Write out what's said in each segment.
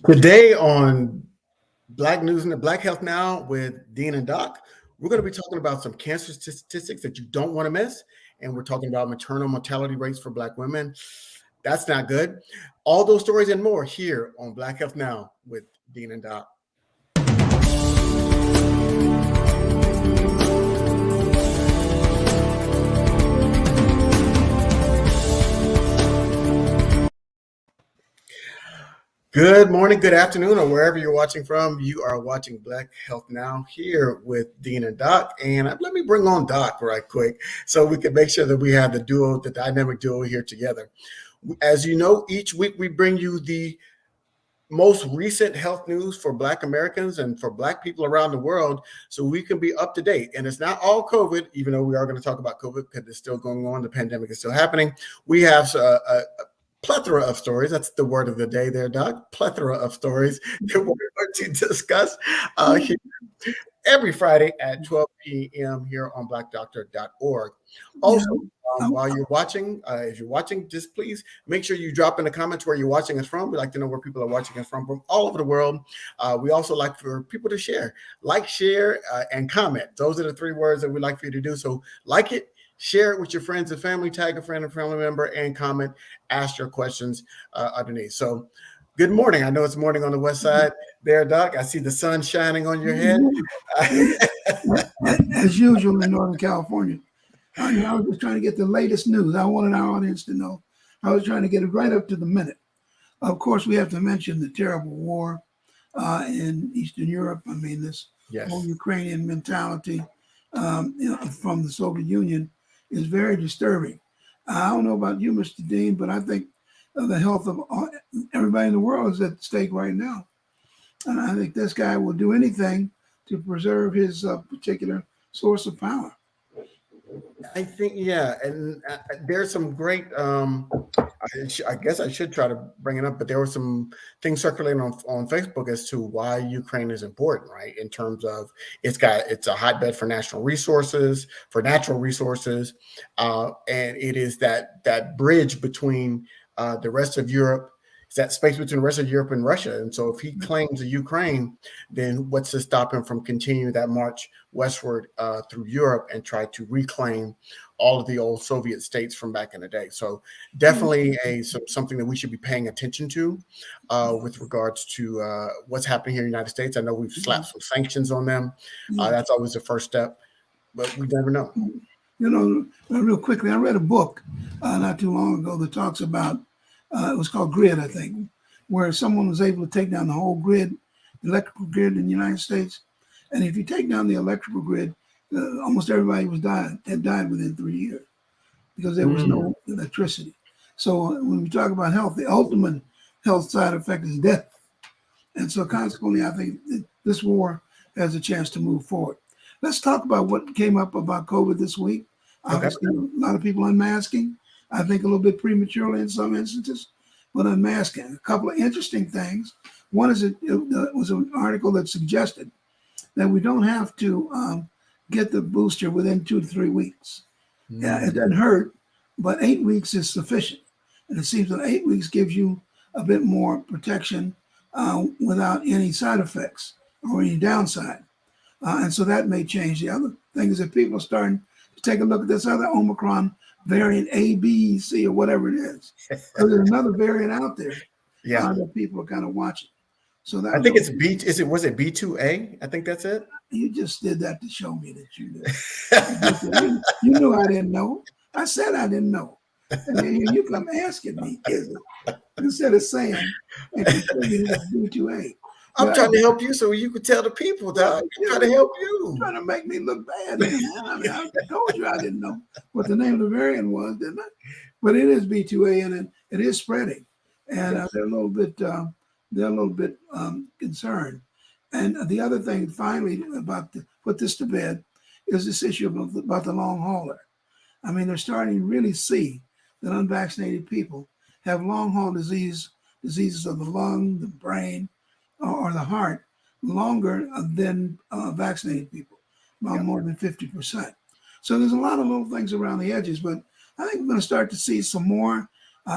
Today on Black News and Black Health Now with Dean and Doc, we're going to be talking about some cancer statistics that you don't want to miss. And we're talking about maternal mortality rates for Black women. That's not good. All those stories and more here on Black Health Now with Dean and Doc. Good morning, good afternoon, or wherever you're watching from. You are watching Black Health Now here with Dean and Doc. And let me bring on Doc right quick so we can make sure that we have the dynamic duo here together. As you know, each week we bring you the most recent health news for Black Americans and for Black people around the world so we can be up to date. And it's not all COVID, even though we are going to talk about COVID because it's still going on. The pandemic is still happening. We have a plethora of stories. That's the word of the day there, Doc. Plethora of stories that we're going to discuss here every Friday at 12 p.m. here on blackdoctor.org. Also, while you're watching, if you're watching, just please make sure you drop in the comments where you're watching us from. We like to know where people are watching us from all over the world. We also like for people to share, share, and comment. Those are the three words that we like for you to do. So like it, share it with your friends and family, tag a friend and family member, and comment, ask your questions underneath. So good morning. I know it's morning on the west side there, Doc. I see the sun shining on your head. As usual in Northern California. I was just trying to get the latest news. I wanted our audience to know. I was trying to get it right up to the minute. Of course, we have to mention the terrible war in Eastern Europe. I mean, this whole Ukrainian mentality from the Soviet Union is very disturbing. I don't know about you, Mr. Dean, but I think the health of everybody in the world is at stake right now. And I think this guy will do anything to preserve his particular source of power. I think, and there's some great, I guess I should try to bring it up, but there were some things circulating on Facebook as to why Ukraine is important, right? In terms of it's a hotbed for natural resources, and it is that bridge between the rest of Europe. It's that space between the rest of Europe and Russia. And so if he claims the Ukraine, then what's to stop him from continuing that march westward through Europe and try to reclaim all of the old Soviet states from back in the day? So definitely something that we should be paying attention to with regards to what's happening here in the United States. I know we've slapped some sanctions on them. That's always the first step, but we never know. You know, real quickly, I read a book not too long ago that talks about it was called Grid, I think, where someone was able to take down the whole grid, electrical grid in the United States. And if you take down the electrical grid, almost everybody had died within 3 years because there was no electricity. So when we talk about health, the ultimate health side effect is death. And so consequently, I think this war has a chance to move forward. Let's talk about what came up about COVID this week. Obviously, a lot of people unmasking. I think a little bit prematurely in some instances, but unmasking. A couple of interesting things. One is it was an article that suggested that we don't have to get the booster within 2 to 3 weeks. Yeah, it doesn't hurt, but 8 weeks is sufficient. And it seems that 8 weeks gives you a bit more protection without any side effects or any downside. And so that may change. The other thing is that people are starting to take a look at this other Omicron variant A, B, C, or whatever it is. So there's another variant out there that people are kind of watching. So that I think it's B. Was it B2A? I think that's it. You just did that to show me that you knew. You knew I didn't know. I said I didn't know. And then you come asking me, is it? Instead of saying, and it's B2A. I'm trying to help you so you could tell the people, Doc. I'm trying to help you. Trying to make me look bad. I told you I didn't know what the name of the variant was, didn't I? But it is B2A, and it is spreading, and they're a little bit concerned. And the other thing, finally, about to put this to bed, is this issue about the long hauler. I mean, they're starting to really see that unvaccinated people have long haul diseases of the lung, the brain, or the heart longer than vaccinated people, about more than 50%. So there's a lot of little things around the edges, but I think we're going to start to see some more,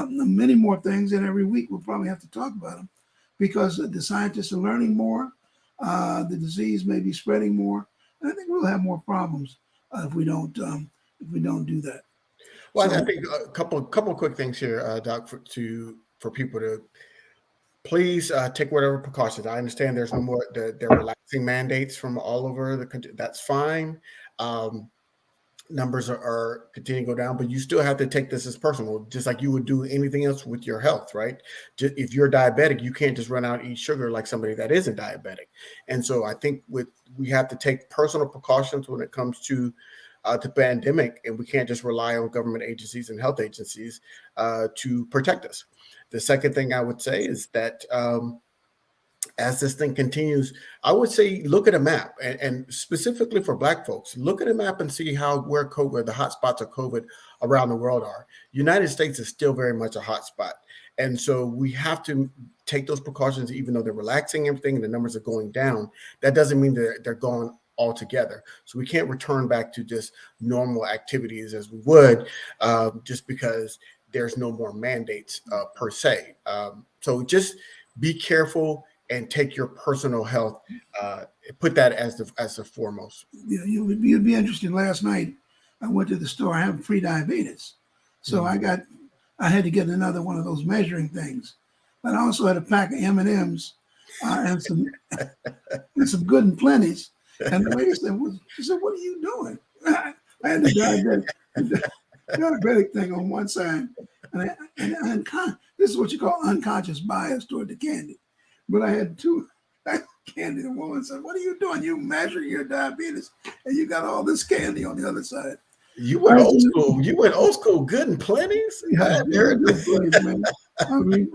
many more things, and every week we'll probably have to talk about them because the scientists are learning more. The disease may be spreading more. And I think we'll have more problems if we don't do that. Well, I So think a couple of quick things here, Doc, for people to please take whatever precautions. I understand there's no more, they're relaxing mandates from all over the country. That's fine. Numbers are continuing to go down, but you still have to take this as personal, just like you would do anything else with your health, right? If you're diabetic, you can't just run out and eat sugar like somebody that isn't diabetic. And so I think we have to take personal precautions when it comes to the pandemic, and we can't just rely on government agencies and health agencies to protect us. The second thing I would say is that as this thing continues, I would say look at a map, and specifically for Black folks, look at a map and see where COVID, the hotspots of COVID around the world are. United States is still very much a hotspot, and so we have to take those precautions, even though they're relaxing everything and the numbers are going down. That doesn't mean they're gone altogether. So we can't return back to just normal activities as we would, just because there's no more mandates per se. So just be careful and take your personal health, put that as the foremost. Yeah, you'd be interested. Last night, I went to the store. I have pre-diabetes, so I had to get another one of those measuring things. But I also had a pack of M&Ms and some Good and Plenty's. And the lady said, she said, "What are you doing?" I had the diabetic thing on one side, and this is what you call unconscious bias toward the candy. But I had two candy. The woman said, "What are you doing? You measure your diabetes, and you got all this candy on the other side." You went old school. You went old school. Good and Plenty's. Yeah, man. I mean,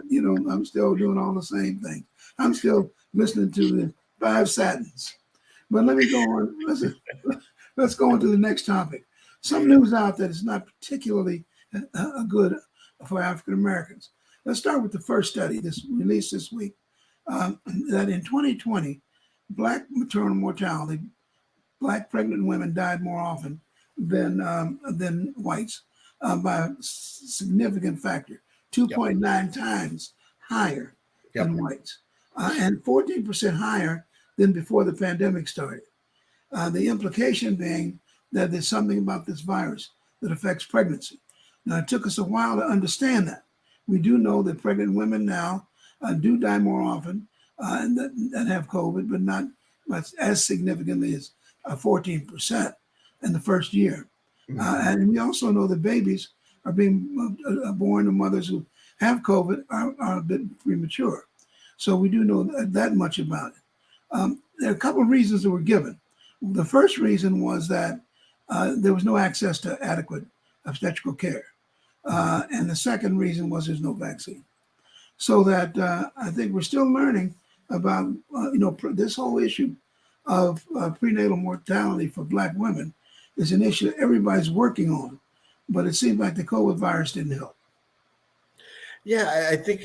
I'm still doing all the same thing. I'm still listening to the Five Satins. But let me go on. Let's go on to the next topic. Some news out that is not particularly good for African Americans. Let's start with the first study released this week. That in 2020, Black maternal mortality, Black pregnant women died more often than whites by a significant factor, 2.9 times higher than whites, and 14% higher than before the pandemic started. The implication being that there's something about this virus that affects pregnancy. Now, it took us a while to understand that. We do know that pregnant women now do die more often and that have COVID, but not as significantly as 14% in the first year. And we also know that babies are being born to mothers who have COVID are a bit premature. So we do know that much about it. There are a couple of reasons that were given. The first reason was that there was no access to adequate obstetrical care. And the second reason was there's no vaccine. So that I think we're still learning about, this whole issue of prenatal mortality for Black women is an issue that everybody's working on, but it seems like the COVID virus didn't help. Yeah, I think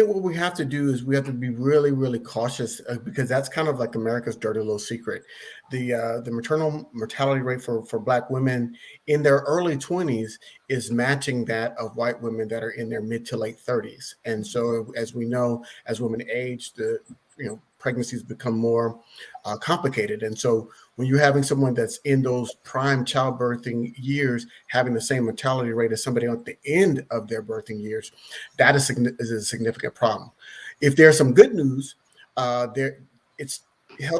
what we have to do is we have to be really, really cautious because that's kind of like America's dirty little secret. The maternal mortality rate for Black women in their early 20s is matching that of white women that are in their mid to late 30s. And so, as we know, as women age, pregnancies become more complicated. And so when you're having someone that's in those prime childbirthing years having the same mortality rate as somebody at the end of their birthing years, that is a significant problem. If there's some good news, health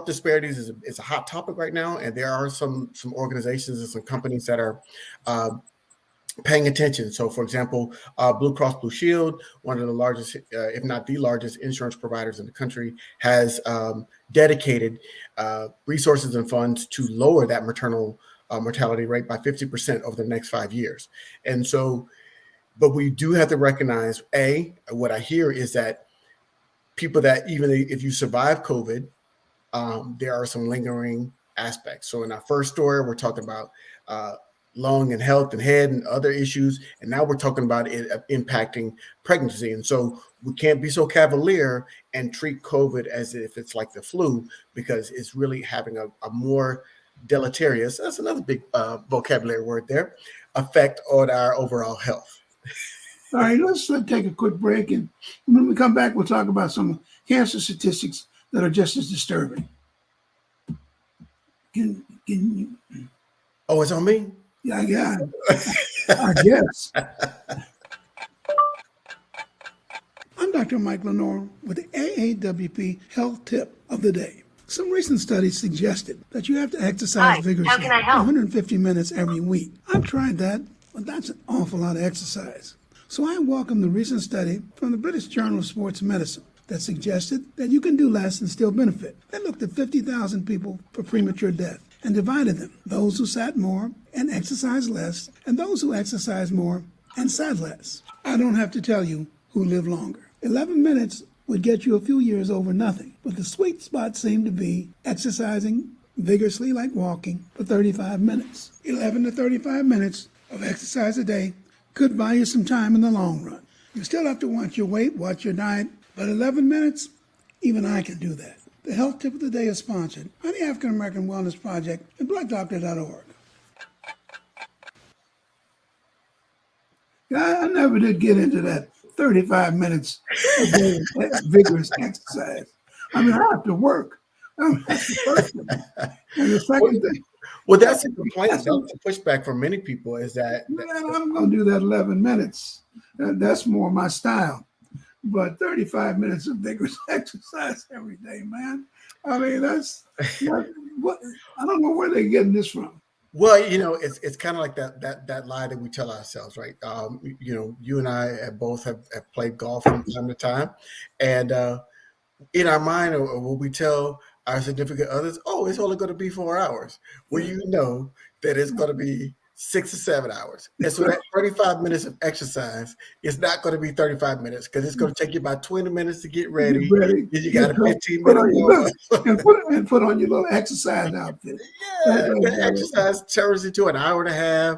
disparities is a hot topic right now, and there are some organizations and some companies that are paying attention. So, for example, Blue Cross Blue Shield, one of the largest, if not the largest insurance providers in the country, has dedicated resources and funds to lower that maternal mortality rate by 50% over the next 5 years. And so, but we do have to recognize, what I hear is that people that even if you survive COVID, there are some lingering aspects. So in our first story, we're talking about lung and health and head and other issues. And now we're talking about it impacting pregnancy. And so we can't be so cavalier and treat COVID as if it's like the flu, because it's really having a more deleterious, that's another big vocabulary word there, effect on our overall health. All right, let's take a quick break. And when we come back, we'll talk about some cancer statistics that are just as disturbing. Can you, Oh, it's on me? yeah, I guess. I'm Dr. Mike Lenore with the AAWP Health Tip of the Day. Some recent studies suggested that you have to exercise vigorously for 150 minutes every week. I've tried that, but that's an awful lot of exercise. So I welcome the recent study from the British Journal of Sports Medicine that suggested that you can do less and still benefit. They looked at 50,000 people for premature death and divided them, those who sat more and exercised less, and those who exercised more and sat less. I don't have to tell you who lived longer. 11 minutes would get you a few years over nothing, but the sweet spot seemed to be exercising vigorously like walking for 35 minutes. 11 to 35 minutes of exercise a day could buy you some time in the long run. You still have to watch your weight, watch your diet, but 11 minutes, even I can do that. The Health Tip of the Day is sponsored by the African American Wellness Project and BlackDoctor.org. I never did get into that 35 minutes a day of vigorous exercise. I mean, I have to work. That's the first thing. And the second thing. Well, that's a complaint. That's the pushback from many people is that. I'm going to do that 11 minutes. That's more my style. But 35 minutes of vigorous exercise every day, man. I mean, that's what I don't know where they're getting this from. Well, it's kind of like that lie that we tell ourselves, right? You and I have played golf from time to time, and in our mind, or what we tell our significant others, oh, it's only going to be 4 hours. Well, you know that it's going to be 6 or 7 hours. And so that 35 minutes of exercise is not going to be 35 minutes because it's going to take you about 20 minutes to get ready. Then you got a 15-minute and put on your little exercise outfit. Yeah, the exercise turns into an hour and a half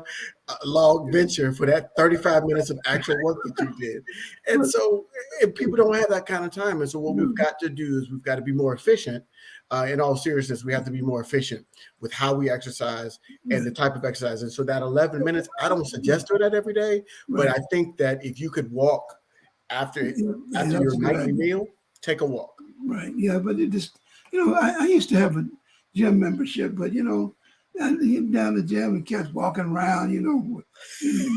long venture for that 35 minutes of actual work that you did. And so people don't have that kind of time. And so what we've got to do is we've got to be more efficient. In all seriousness, we have to be more efficient with how we exercise and the type of exercise. And so that 11 minutes, I don't suggest doing that every day, but I think that if you could walk after your nightly meal, take a walk. Right. Yeah. But it just, I used to have a gym membership, but, I'd get down the gym and catch walking around, with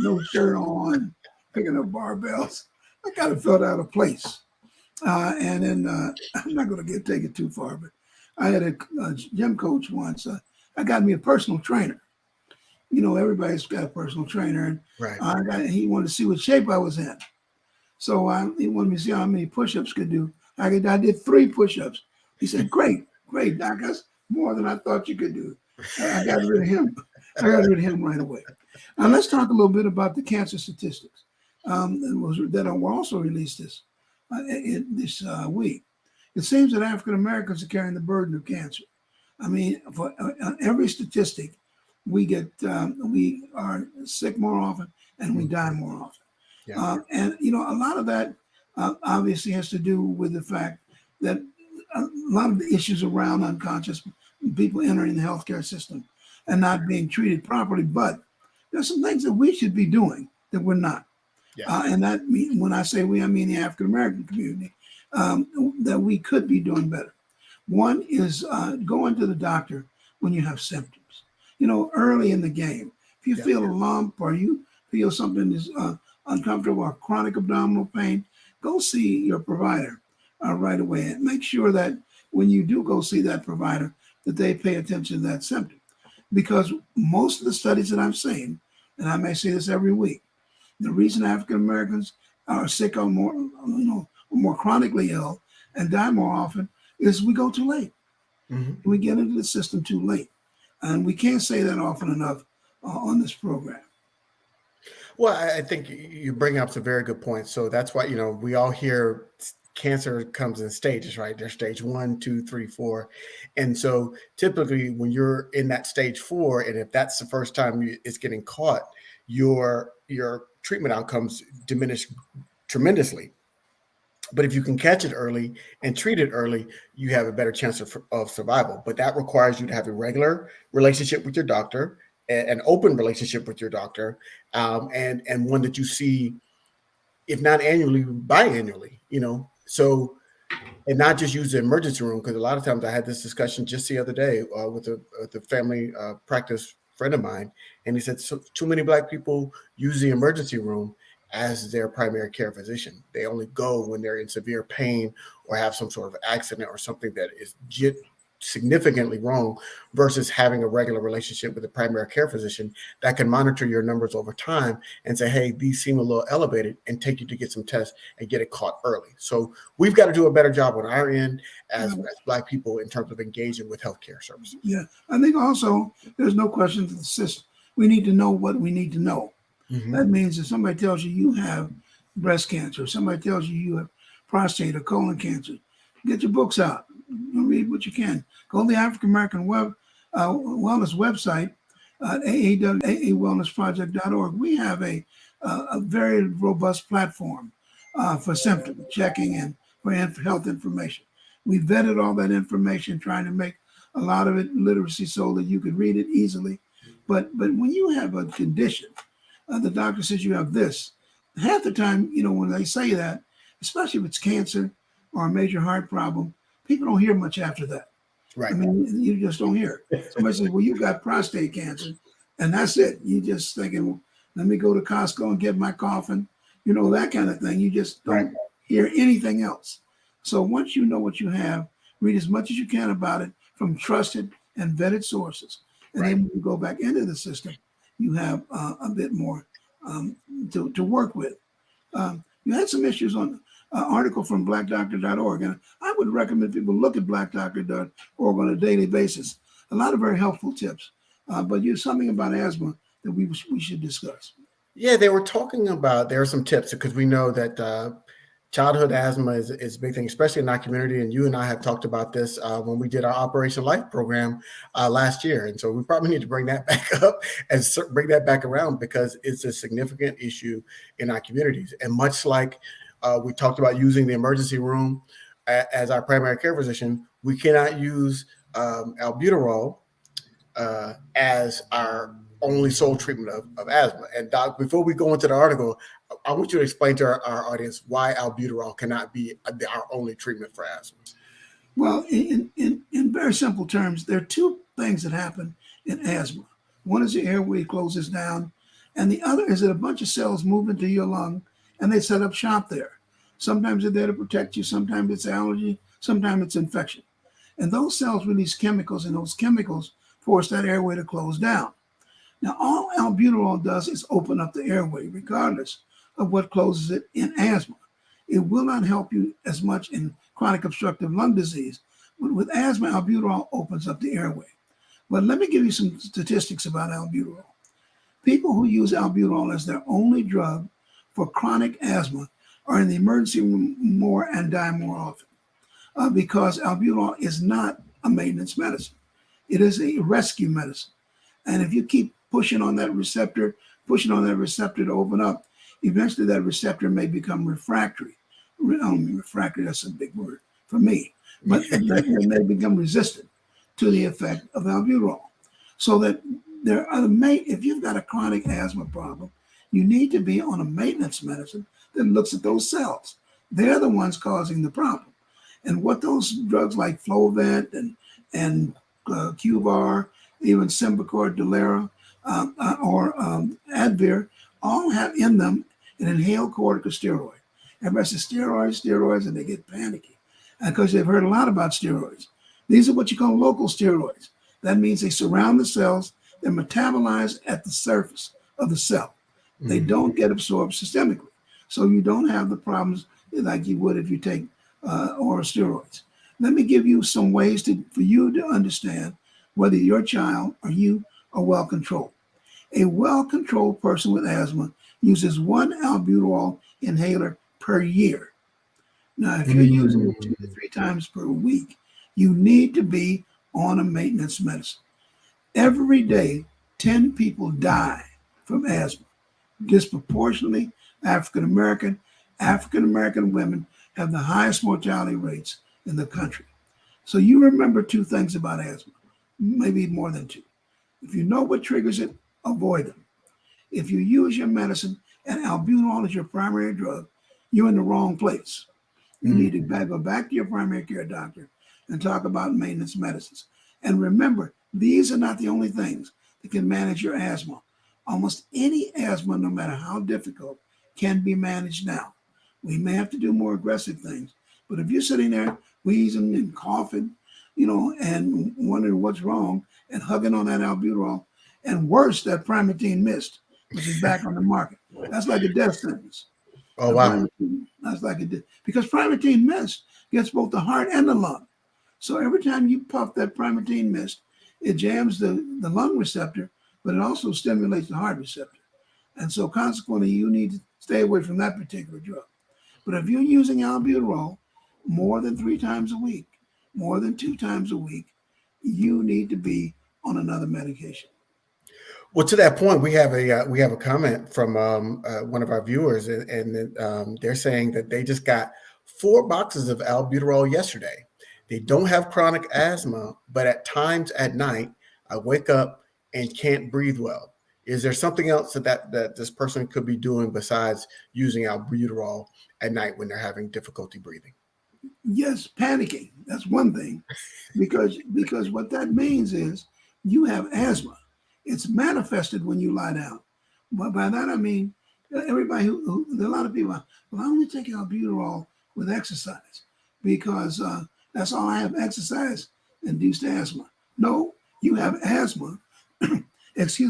no shirt on, picking up barbells. I kind of felt out of place. And then I'm not going to take it too far, but I had a gym coach once. I got me a personal trainer. Everybody's got a personal trainer. And he wanted to see what shape I was in. So he wanted me to see how many push-ups could do. I did 3 push-ups. He said, great, Doc. That's more than I thought you could do. I got rid of him. Right away. Now let's talk a little bit about the cancer statistics that were also released this week. It seems that African Americans are carrying the burden of cancer. I mean, for every statistic, we are sick more often and we die more often. Yeah. And a lot of that obviously has to do with the fact that a lot of the issues around unconscious people entering the healthcare system and not being treated properly. But there's some things that we should be doing that we're not. Yeah. And that when I say we, I mean the African American community, that we could be doing better. One is going to the doctor when you have symptoms. Early in the game, if you feel a lump or you feel something is uncomfortable or chronic abdominal pain, go see your provider right away and make sure that when you do go see that provider, that they pay attention to that symptom. Because most of the studies that I'm seeing, and I may say this every week, the reason African Americans are sick or more chronically ill and die more often is we go too late. Mm-hmm. We get into the system too late. And we can't say that often enough on this program. Well, I think you bring up some very good points. So that's why, we all hear cancer comes in stages, right? There's stage 1, 2, 3, 4. And so typically when you're in that stage 4, and if that's the first time it's getting caught, your treatment outcomes diminish tremendously. But if you can catch it early and treat it early, you have a better chance of survival. But that requires you to have a regular relationship with your doctor, an open relationship with your doctor, and one that you see, if not annually, biannually. So and not just use the emergency room. Because a lot of times I had this discussion just the other day with a family practice friend of mine, and he said too many Black people use the emergency room as their primary care physician. They only go when they're in severe pain or have some sort of accident or something that is significantly wrong, versus having a regular relationship with a primary care physician that can monitor your numbers over time and say, hey, these seem a little elevated, and take you to get some tests and get it caught early. So we've got to do a better job on our end as Black people in terms of engaging with healthcare services. Yeah, I think also there's no question that the system, we need to know what we need to know. Mm-hmm. That means if somebody tells you you have breast cancer, somebody tells you you have prostate or colon cancer, get your books out. Read what you can. Go to the African American Wellness website, aawellnessproject.org. We have a very robust platform for symptom checking and for health information. We vetted all that information, trying to make a lot of it literacy so that you could read it easily. But when you have a condition, the doctor says you have this. Half the time, when they say that, especially if it's cancer or a major heart problem, people don't hear much after that. Right. I mean, you just don't hear it. Somebody says, well, you got prostate cancer, and that's it. You just thinking, well, let me go to Costco and get my coffin, that kind of thing. You just don't hear anything else. So once you know what you have, read as much as you can about it from trusted and vetted sources. And then when you go back into the system, you have a bit more to work with. You had some issues on article from blackdoctor.org, and I would recommend people look at blackdoctor.org on a daily basis. A lot of very helpful tips, but you something about asthma that we should discuss. Yeah, they were talking about, there are some tips, because we know that childhood asthma is a big thing, especially in our community. And you and I have talked about this when we did our Operation Life program last year. And so we probably need to bring that back up and bring that back around, because it's a significant issue in our communities. And much like we talked about using the emergency room as our primary care physician, we cannot use albuterol as our only sole treatment of asthma. And Doc, before we go into the article, I want you to explain to our audience why albuterol cannot be our only treatment for asthma. Well, in very simple terms, there are two things that happen in asthma. One is the airway closes down, and the other is that a bunch of cells move into your lung and they set up shop there. Sometimes they're there to protect you, sometimes it's allergy, sometimes it's infection. And those cells release chemicals, and those chemicals force that airway to close down. Now, all albuterol does is open up the airway, regardless of what closes it in asthma. It will not help you as much in chronic obstructive lung disease, but with asthma, albuterol opens up the airway. But let me give you some statistics about albuterol. People who use albuterol as their only drug for chronic asthma are in the emergency room more and die more often, because albuterol is not a maintenance medicine. It is a rescue medicine. And if you keep pushing on that receptor to open up, eventually that receptor may become refractory. Refractory, that's a big word for me, but it may become resistant to the effect of albuterol. So that if you've got a chronic asthma problem, you need to be on a maintenance medicine that looks at those cells. They're the ones causing the problem. And what those drugs like Flovent and Qvar, even Symbicort, Dulera, or Advair, all have in them an inhaled corticosteroid. Everybody says steroids, and they get panicky because they've heard a lot about steroids. These are what you call local steroids. That means they surround the cells, they're metabolized at the surface of the cell. They don't get absorbed systemically. So you don't have the problems like you would if you take oral steroids. Let me give you some ways for you to understand whether your child or you are well controlled. A well-controlled person with asthma uses one albuterol inhaler per year. Now, if you're using it 2 to 3 times per week, you need to be on a maintenance medicine. Every day, 10 people die from asthma. Disproportionately, African American women have the highest mortality rates in the country. So you remember 2 things about asthma, maybe more than 2. If you know what triggers it, avoid them. If you use your medicine and albuterol is your primary drug, you're in the wrong place. You need to go back to your primary care doctor and talk about maintenance medicines. And remember, these are not the only things that can manage your asthma. Almost any asthma, no matter how difficult, can be managed now. We may have to do more aggressive things, but if you're sitting there wheezing and coughing, and wondering what's wrong and hugging on that albuterol, and worse, that Primatene Mist, which is back on the market, that's like a death sentence. Oh, wow. That's like because Primatene Mist gets both the heart and the lung. So every time you puff that Primatene Mist, it jams the lung receptor, but it also stimulates the heart receptor. And so consequently, you need to stay away from that particular drug. But if you're using albuterol more than 3 times a week, more than 2 times a week, you need to be on another medication. Well, to that point, we have a comment from one of our viewers, and they're saying that they just got 4 boxes of albuterol yesterday. They don't have chronic asthma, but at times at night, I wake up and can't breathe well. Is there something else that this person could be doing besides using albuterol at night when they're having difficulty breathing? Yes, panicking. That's one thing, because what that means is you have asthma. It's manifested when you lie down. But by that I mean everybody there are a lot of people. Well, I only take albuterol with exercise because that's all I have, exercise induced asthma. No, you have asthma.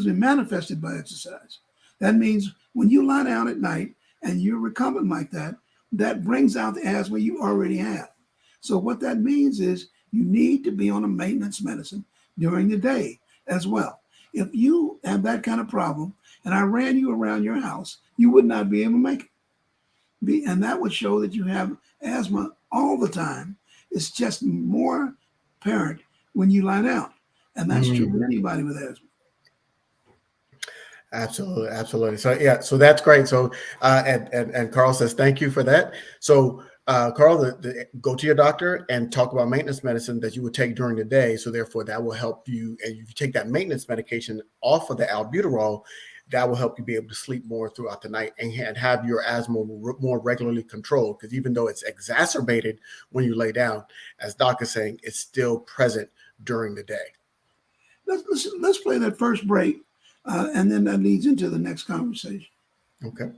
Manifested by exercise. That means when you lie down at night and you're recumbent like that, that brings out the asthma you already have. So what that means is you need to be on a maintenance medicine during the day as well. If you have that kind of problem and I ran you around your house, you would not be able to make it. And that would show that you have asthma all the time. It's just more apparent when you lie down. And that's true with anybody with asthma. Absolutely, absolutely. So yeah, so that's great. So and Carl says thank you for that. So Carl, go to your doctor and talk about maintenance medicine that you would take during the day. So therefore, that will help you. And if you take that maintenance medication off of the albuterol, that will help you be able to sleep more throughout the night and have your asthma more regularly controlled. Because even though it's exacerbated when you lay down, as Doc is saying, it's still present during the day. Let's play that first break. And then that leads into the next conversation. Okay.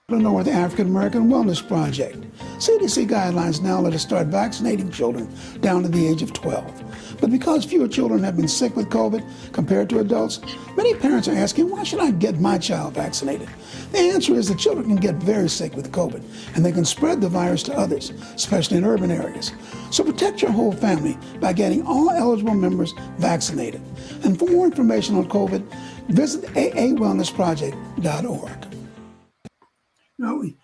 With the African American Wellness Project. CDC guidelines now let us start vaccinating children down to the age of 12. But because fewer children have been sick with COVID compared to adults, many parents are asking, why should I get my child vaccinated? The answer is that children can get very sick with COVID, and they can spread the virus to others, especially in urban areas. So protect your whole family by getting all eligible members vaccinated. And for more information on COVID, visit aawellnessproject.org. I'm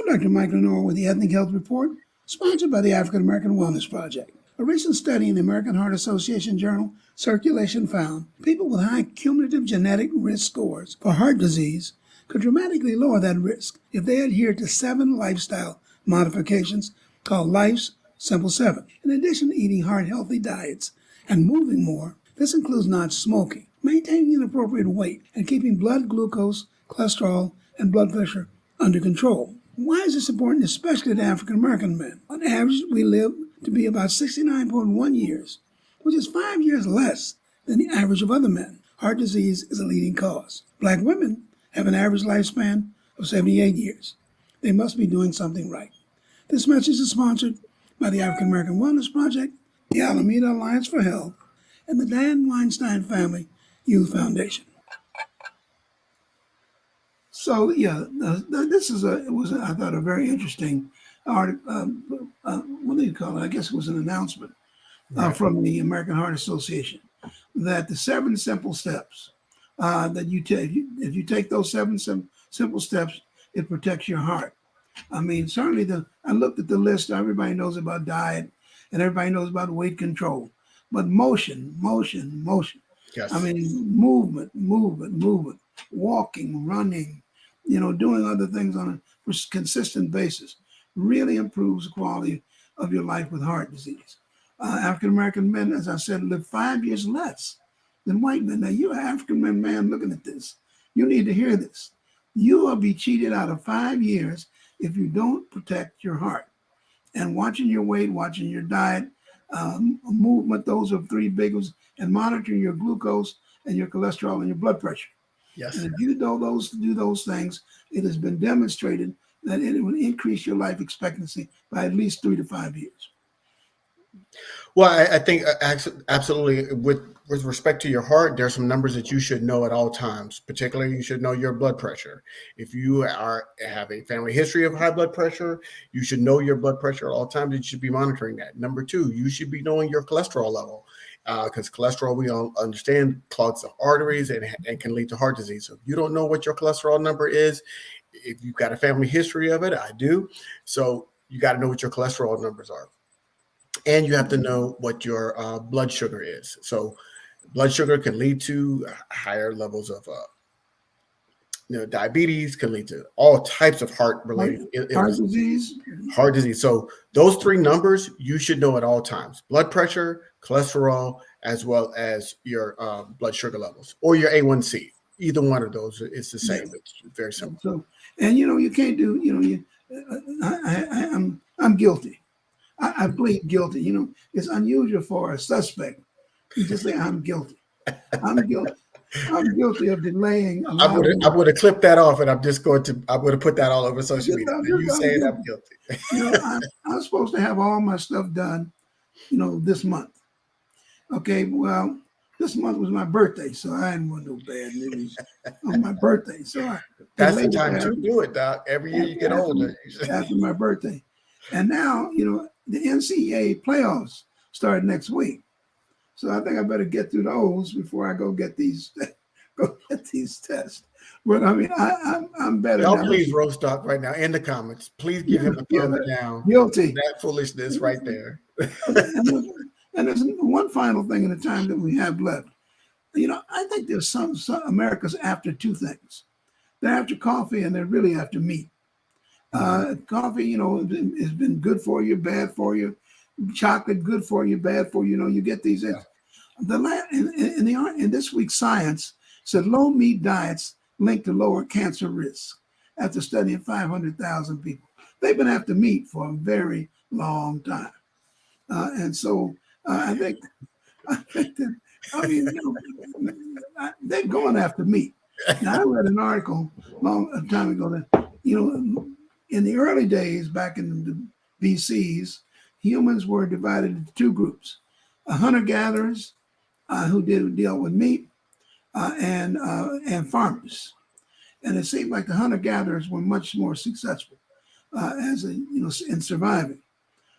Dr. Mike Lenore with the Ethnic Health Report, sponsored by the African American Wellness Project. A recent study in the American Heart Association journal Circulation found people with high cumulative genetic risk scores for heart disease could dramatically lower that risk if they adhered to 7 lifestyle modifications called Life's Simple 7. In addition to eating heart-healthy diets and moving more, this includes not smoking, maintaining an appropriate weight, and keeping blood glucose, cholesterol, and blood pressure under control. Why is this important, especially to African American men? On average, we live to be about 69.1 years, which is 5 years less than the average of other men. Heart disease is a leading cause. Black women have an average lifespan of 78 years. They must be doing something right. This message is sponsored by the African American Wellness Project, the Alameda Alliance for Health, and the Dan Weinstein Family Youth Foundation. So yeah, this is I thought a very interesting article. What do you call it? I guess it was an announcement from the American Heart Association that the 7 simple steps that you take, if you take those 7 simple steps, it protects your heart. I mean, certainly I looked at the list. Everybody knows about diet, and everybody knows about weight control, but motion. Yes. I mean, movement, walking, running, doing other things on a consistent basis really improves the quality of your life with heart disease. African American men, as I said, live 5 years less than white men. Now, you're an African man looking at this. You need to hear this. You will be cheated out of 5 years if you don't protect your heart. And watching your weight, watching your diet, movement, those are three big ones, and monitoring your glucose and your cholesterol and your blood pressure. And Yes. if you do those things, it has been demonstrated that it will increase your life expectancy by at least 3 to 5 years. Well, I think absolutely with respect to your heart, there's some numbers that you should know at all times. Particularly, you should know your blood pressure. If you have a family history of high blood pressure, you should know your blood pressure at all times. You should be monitoring that. Number two, you should be knowing your cholesterol level, because cholesterol, we all understand, clogs the arteries and can lead to heart disease. So if you don't know what your cholesterol number is, if you've got a family history of it, I do. So you got to know what your cholesterol numbers are. And you have to know what your blood sugar is. So blood sugar can lead to higher levels of diabetes, can lead to all types of heart-related Heart illnesses, disease. heart disease. So those three numbers you should know at all times: blood pressure, cholesterol, as well as your blood sugar levels or your A1C. Either one of those is the same. Yeah. It's very simple. So, and you can't do. I'm guilty. I plead guilty. It's unusual for a suspect to just say I'm guilty. I'm guilty. I'm guilty of delaying. I would have clipped that off, and I would have put that all over social media. You saying I'm guilty. I'm supposed to have all my stuff done, this month. Okay, well, this month was my birthday, so I didn't want no bad news on my birthday. So that's the time to do it, Doc. Every year you get older. After my birthday. And now, the NCAA playoffs start next week. So I think I better get through those before I go get these tests. But I mean, I'm better Y'all now. please roast Doc right now in the comments. Please give him a thumbs down. Guilty. That foolishness right there. And there's one final thing in the time that we have left. I think there's some America's after two things. They're after coffee and they're really after meat. Coffee, has been good for you, bad for you. Chocolate, good for you, bad for you. You get these. Yeah. In this week's Science said low meat diets linked to lower cancer risk after studying 500,000 people. They've been after meat for a very long time, and so I think that, they're going after meat. Now, I read an article long time ago that in the early days, back in the BCs, humans were divided into two groups: hunter-gatherers who deal with meat, and farmers. And it seemed like the hunter-gatherers were much more successful in surviving.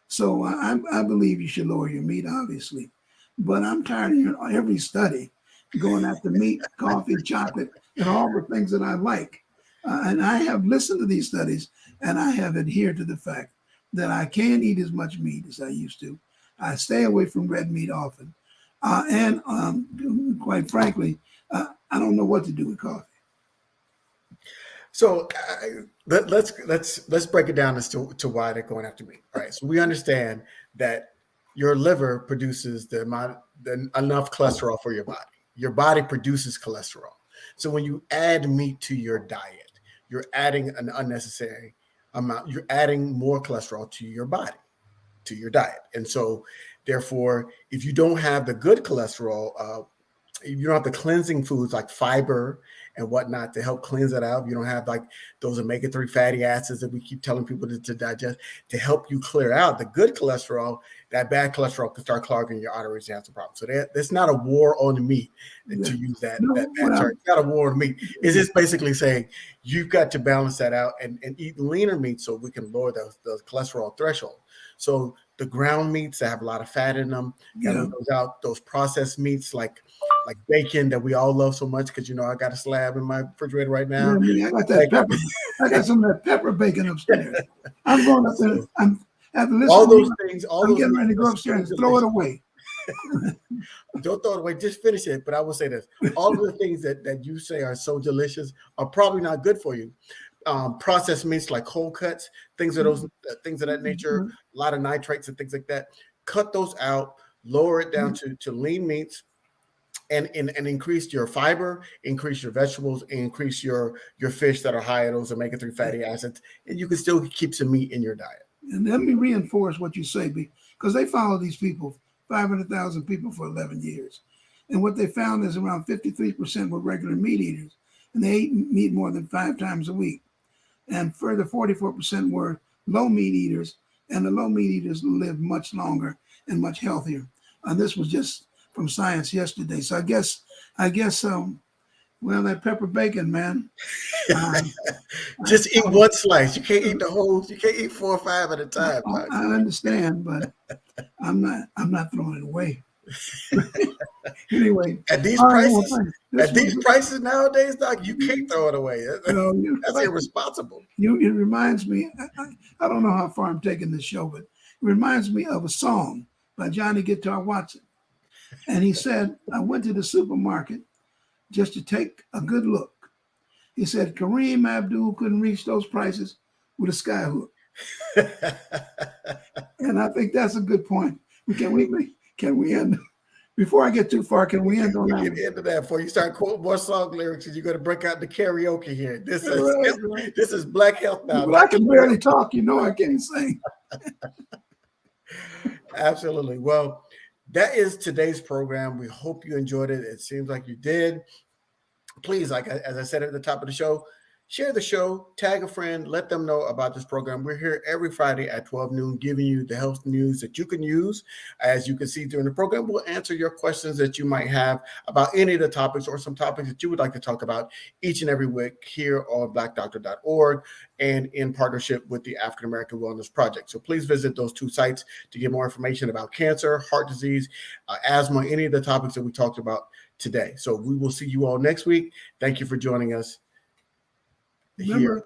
So I believe you should lower your meat, obviously, but I'm tired of hearing every study going after meat, coffee, chocolate, and all the things that I like. And I have listened to these studies, and I have adhered to the fact that I can't eat as much meat as I used to. I stay away from red meat often. And quite frankly, I don't know what to do with coffee. So let's break it down as to why they're going after meat. All right. So we understand that your liver produces enough cholesterol for your body. Your body produces cholesterol. So when you add meat to your diet, you're adding an unnecessary amount. You're adding more cholesterol to your body, to your diet. And so therefore, if you don't have the good cholesterol, you don't have the cleansing foods like fiber and whatnot to help cleanse it out. You don't have like those omega-3 fatty acids that we keep telling people to digest to help you clear out the good cholesterol. That bad cholesterol can start clogging your arteries and have some problems. So there's not a war on the meat to use that term. It's not a war on meat. It's just basically saying you've got to balance that out and eat leaner meat so we can lower the cholesterol threshold. So the ground meats that have a lot of fat in them, those processed meats like bacon that we all love so much because I got a slab in my refrigerator right now. I got that pepper. I got some of that pepper bacon upstairs. I'm going up there. All those things. I'm getting ready to go upstairs and throw it away. Don't throw it away. Just finish it. But I will say this: all of the things that you say are so delicious are probably not good for you. Processed meats like cold cuts, things of that nature, a lot of nitrates and things like that. Cut those out. Lower it down to lean meats. and increase your fiber, increase your vegetables, and increase your fish that are high in those omega-3 fatty acids, and you can still keep some meat in your diet. And let me reinforce what you say, because they follow these people, 500,000 people for 11 years. And what they found is around 53% were regular meat eaters, and they ate meat more than 5 times a week. And further, 44% were low meat eaters, and the low meat eaters lived much longer and much healthier. And this was just from Science yesterday. So I guess, well, that pepper bacon, man. Just eat one slice. You can't eat the whole. You can't eat 4 or 5 at a time. I understand, but I'm not throwing it away. Anyway, at these prices nowadays, Doc, you can't throw it away. That's irresponsible. It reminds me. I don't know how far I'm taking this show, but it reminds me of a song by Johnny Guitar Watson. And he said, I went to the supermarket just to take a good look. He said, Kareem Abdul couldn't reach those prices with a skyhook. And I think that's a good point. Can we end? Before I get too far, can we end on that? We can end that before you start quoting more song lyrics, and you're going to break out the karaoke here. This is Black Health Now. But I can barely talk. I can't sing. Absolutely. Well, that is today's program. We hope you enjoyed it. It seems like you did. Please, as I said at the top of the show, share the show, tag a friend, let them know about this program. We're here every Friday at 12 noon, giving you the health news that you can use. As you can see during the program, we'll answer your questions that you might have about any of the topics or some topics that you would like to talk about each and every week here on blackdoctor.org and in partnership with the African American Wellness Project. So please visit those 2 sites to get more information about cancer, heart disease, asthma, any of the topics that we talked about today. So we will see you all next week. Thank you for joining us. Remember,